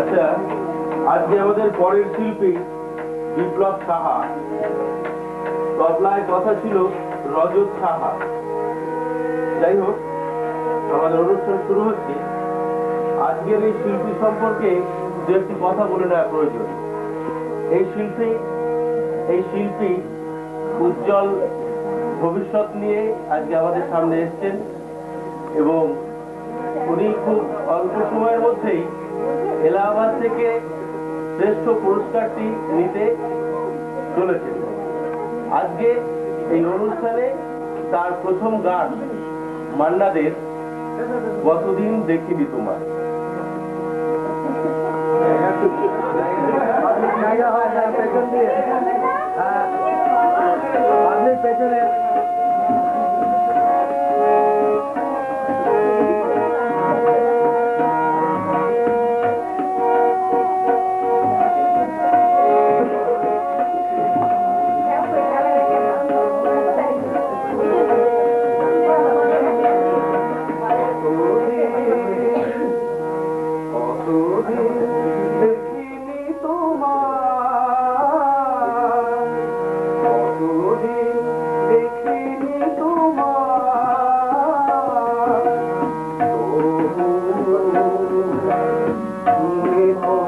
আচ্ছা, আজকে আমাদের পরের শিল্পী বিপ্লব সাহা, তবলায় কথা ছিল রজত সাহা। যাই হোক, আমাদের অনুষ্ঠান শুরু হচ্ছে। আজকের এই শিল্পী সম্পর্কে দু একটি কথা বলে নেওয়া প্রয়োজন। এই শিল্পী উজ্জ্বল ভবিষ্যৎ নিয়ে আজকে আমাদের সামনে এসেছেন এবং উনি খুব অল্প সময়ের মধ্যেই এলাহাবাদ থেকে শ্রেষ্ঠ পুরস্কারটি নিতে চলেছেন। আজকে এই অনুষ্ঠানে তার প্রথম গান মান্না দের কতদিন দেখিনি তোমার। পেছনে Oh